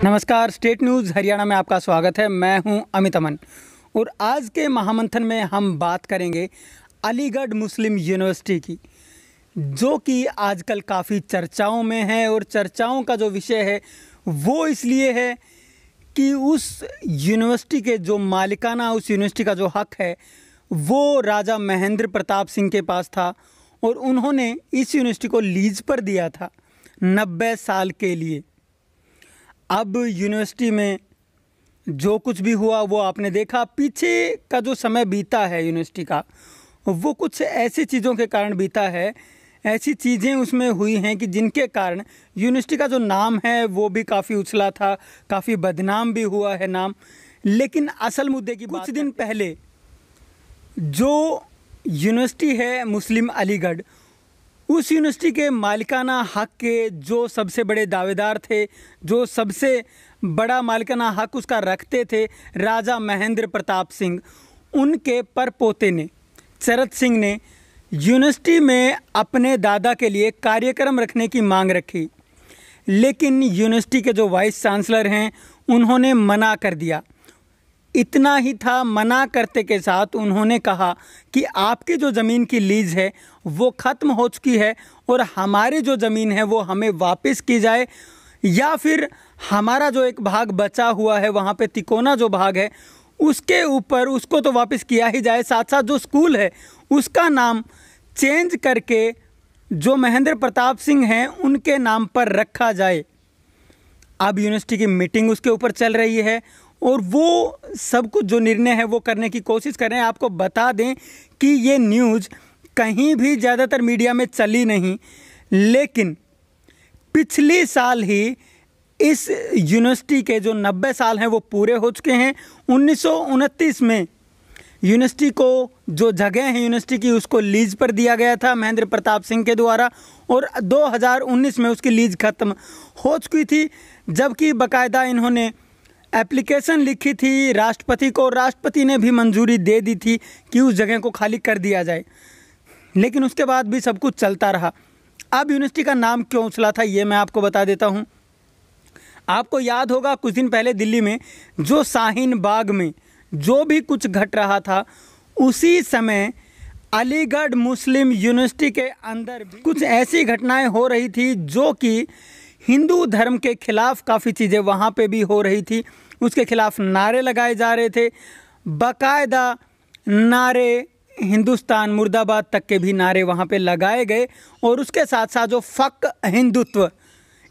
नमस्कार, state news Haryana में आपका स्वागत है। मैं हूं अमित अमन और आज के महामंथन में हम बात करेंगे अलीगढ़ मुस्लिम यूनिवर्सिटी की, जो कि आजकल काफ़ी चर्चाओं में है। और चर्चाओं का जो विषय है वो इसलिए है कि उस यूनिवर्सिटी के जो मालिकाना, उस यूनिवर्सिटी का जो हक है वो राजा महेंद्र प्रताप सिंह के पास था और उन्होंने इस यूनिवर्सिटी को लीज पर दिया था 90 साल के लिए। अब यूनिवर्सिटी में जो कुछ भी हुआ वो आपने देखा। पीछे का जो समय बीता है यूनिवर्सिटी का, वो कुछ ऐसी चीज़ों के कारण बीता है, ऐसी चीज़ें उसमें हुई हैं कि जिनके कारण यूनिवर्सिटी का जो नाम है वो भी काफ़ी उछला था, काफ़ी बदनाम भी हुआ है नाम। लेकिन असल मुद्दे की कुछ दिन पहले जो यूनिवर्सिटी है मुस्लिम अलीगढ़, उस यूनिवर्सिटी के मालिकाना हक के जो सबसे बड़े दावेदार थे, जो सबसे बड़ा मालिकाना हक उसका रखते थे राजा महेंद्र प्रताप सिंह, उनके परपोते ने, चरत सिंह ने यूनिवर्सिटी में अपने दादा के लिए कार्यक्रम रखने की मांग रखी। लेकिन यूनिवर्सिटी के जो वाइस चांसलर हैं उन्होंने मना कर दिया। इतना ही था, मना करते के साथ उन्होंने कहा कि आपकी जो ज़मीन की लीज है वो ख़त्म हो चुकी है और हमारी जो ज़मीन है वो हमें वापस की जाए, या फिर हमारा जो एक भाग बचा हुआ है वहाँ पे तिकोना जो भाग है उसके ऊपर उसको तो वापस किया ही जाए, साथ साथ जो स्कूल है उसका नाम चेंज करके जो महेंद्र प्रताप सिंह हैं उनके नाम पर रखा जाए। अब यूनिवर्सिटी की मीटिंग उसके ऊपर चल रही है और वो सब कुछ जो निर्णय है वो करने की कोशिश कर रहे हैं। आपको बता दें कि ये न्यूज़ कहीं भी ज़्यादातर मीडिया में चली नहीं, लेकिन पिछले साल ही इस यूनिवर्सिटी के जो 90 साल हैं वो पूरे हो चुके हैं। 1929 में यूनिवर्सिटी को जो जगह है यूनिवर्सिटी की उसको लीज पर दिया गया था महेंद्र प्रताप सिंह के द्वारा, और 2019 में उसकी लीज ख़त्म हो चुकी थी। जबकि बाकायदा इन्होंने एप्लीकेशन लिखी थी राष्ट्रपति को, राष्ट्रपति ने भी मंजूरी दे दी थी कि उस जगह को खाली कर दिया जाए, लेकिन उसके बाद भी सब कुछ चलता रहा। अब यूनिवर्सिटी का नाम क्यों उछला था ये मैं आपको बता देता हूँ। आपको याद होगा कुछ दिन पहले दिल्ली में जो शाहीन बाग में जो भी कुछ घट रहा था, उसी समय अलीगढ़ मुस्लिम यूनिवर्सिटी के अंदर भी कुछ ऐसी घटनाएं हो रही थी जो कि हिंदू धर्म के खिलाफ काफ़ी चीज़ें वहाँ पे भी हो रही थी। उसके खिलाफ नारे लगाए जा रहे थे, बाकायदा नारे हिंदुस्तान मुर्दाबाद तक के भी नारे वहाँ पे लगाए गए, और उसके साथ साथ जो फक हिंदुत्व,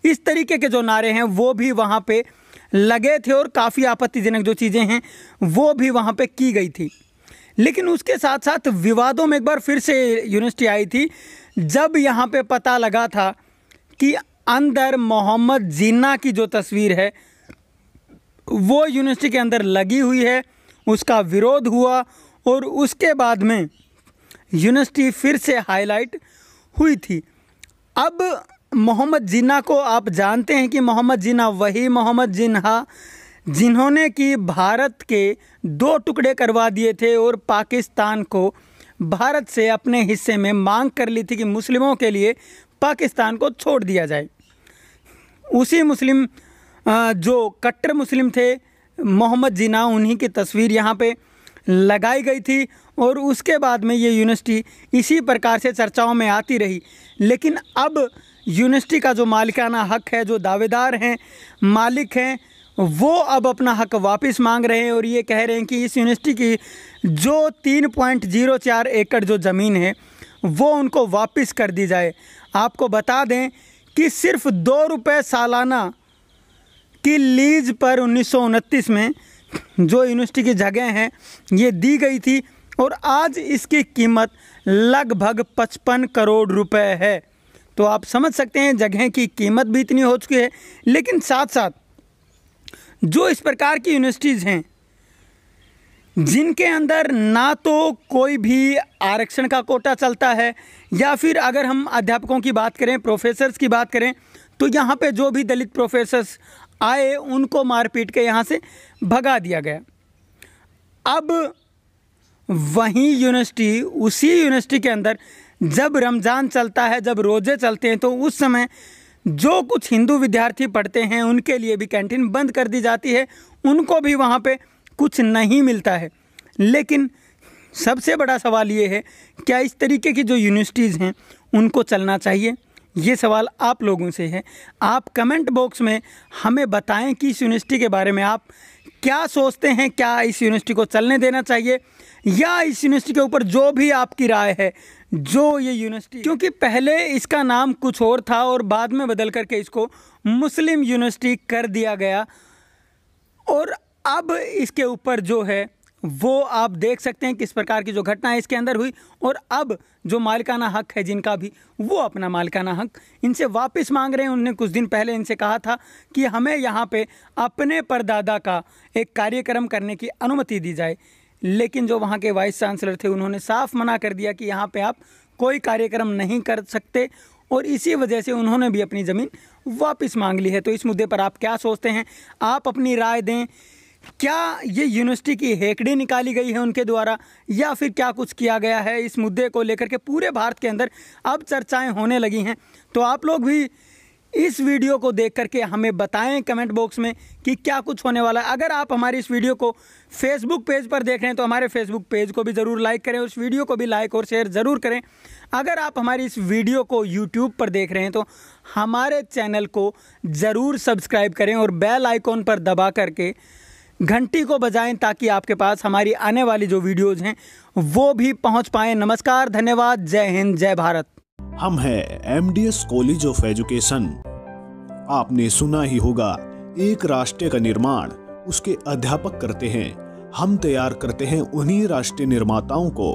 इस तरीके के जो नारे हैं वो भी वहाँ पे लगे थे और काफ़ी आपत्तिजनक जो चीज़ें हैं वो भी वहाँ पे की गई थी। लेकिन उसके साथ साथ विवादों में एक बार फिर से यूनिवर्सिटी आई थी, जब यहाँ पे पता लगा था कि अंदर मोहम्मद जिन्ना की जो तस्वीर है वो यूनिवर्सिटी के अंदर लगी हुई है। उसका विरोध हुआ और उसके बाद में यूनिवर्सिटी फिर से हाईलाइट हुई थी। अब मोहम्मद जिन्ना को आप जानते हैं कि मोहम्मद जिन्ना वही मोहम्मद जिन्ना जिन्होंने कि भारत के 2 टुकड़े करवा दिए थे और पाकिस्तान को भारत से अपने हिस्से में मांग कर ली थी कि मुस्लिमों के लिए पाकिस्तान को छोड़ दिया जाए। उसी मुस्लिम जो कट्टर मुस्लिम थे मोहम्मद जिन्ना, उन्हीं की तस्वीर यहाँ पे लगाई गई थी और उसके बाद में ये यूनिवर्सिटी इसी प्रकार से चर्चाओं में आती रही। लेकिन अब यूनिवर्सिटी का जो मालिकाना हक है, जो दावेदार हैं, मालिक हैं, वो अब अपना हक वापस मांग रहे हैं और ये कह रहे हैं कि इस यूनिवर्सिटी की जो 3.04 एकड़ जो ज़मीन है वो उनको वापस कर दी जाए। आपको बता दें कि सिर्फ 2 रुपये सालाना की लीज पर 1929 में जो यूनिवर्सिटी की जगह है ये दी गई थी और आज इसकी कीमत लगभग 55 करोड़ रुपए है। तो आप समझ सकते हैं जगह की कीमत भी इतनी हो चुकी है। लेकिन साथ साथ जो इस प्रकार की यूनिवर्सिटीज़ हैं जिनके अंदर ना तो कोई भी आरक्षण का कोटा चलता है, या फिर अगर हम अध्यापकों की बात करें, प्रोफेसर्स की बात करें, तो यहाँ पे जो भी दलित प्रोफेसर्स आए उनको मार पीट के यहाँ से भगा दिया गया। अब वहीं यूनिवर्सिटी, उसी यूनिवर्सिटी के अंदर जब रमज़ान चलता है, जब रोज़े चलते हैं, तो उस समय जो कुछ हिंदू विद्यार्थी पढ़ते हैं उनके लिए भी कैंटीन बंद कर दी जाती है, उनको भी वहाँ पे कुछ नहीं मिलता है। लेकिन सबसे बड़ा सवाल ये है, क्या इस तरीके की जो यूनिवर्सिटीज़ हैं उनको चलना चाहिए? ये सवाल आप लोगों से है। आप कमेंट बॉक्स में हमें बताएं कि इस यूनिवर्सिटी के बारे में आप क्या सोचते हैं। क्या इस यूनिवर्सिटी को चलने देना चाहिए, या इस यूनिवर्सिटी के ऊपर जो भी आपकी राय है, जो ये यूनिवर्सिटी, क्योंकि पहले इसका नाम कुछ और था और बाद में बदल करके इसको मुस्लिम यूनिवर्सिटी कर दिया गया, और अब इसके ऊपर जो है वो आप देख सकते हैं किस प्रकार की जो घटना इसके अंदर हुई। और अब जो मालिकाना हक है जिनका भी, वो अपना मालिकाना हक इनसे वापस मांग रहे हैं। उन्होंने कुछ दिन पहले इनसे कहा था कि हमें यहाँ पे अपने परदादा का एक कार्यक्रम करने की अनुमति दी जाए, लेकिन जो वहाँ के वाइस चांसलर थे उन्होंने साफ मना कर दिया कि यहाँ पे आप कोई कार्यक्रम नहीं कर सकते, और इसी वजह से उन्होंने भी अपनी ज़मीन वापस मांग ली है। तो इस मुद्दे पर आप क्या सोचते हैं? आप अपनी राय दें। क्या ये यूनिवर्सिटी की हेकड़ी निकाली गई है उनके द्वारा, या फिर क्या कुछ किया गया है? इस मुद्दे को लेकर के पूरे भारत के अंदर अब चर्चाएं होने लगी हैं। तो आप लोग भी इस वीडियो को देख करके हमें बताएं कमेंट बॉक्स में कि क्या कुछ होने वाला है। अगर आप हमारी इस वीडियो को फेसबुक पेज पर देख रहे हैं तो हमारे फेसबुक पेज को भी ज़रूर लाइक करें, उस वीडियो को भी लाइक और शेयर ज़रूर करें। अगर आप हमारी इस वीडियो को यूट्यूब पर देख रहे हैं तो हमारे चैनल को ज़रूर सब्सक्राइब करें और बेल आइकॉन पर दबा करके घंटी को बजाएं, ताकि आपके पास हमारी आने वाली जो वीडियोज़ हैं वो भी पहुंच पाएँ। नमस्कार, धन्यवाद, जय हिंद, जय भारत। हम हैं MDS कॉलेज ऑफ एजुकेशन। आपने सुना ही होगा, एक राष्ट्र का निर्माण उसके अध्यापक करते हैं, हम तैयार करते हैं उन्हीं राष्ट्रीय निर्माताओं को।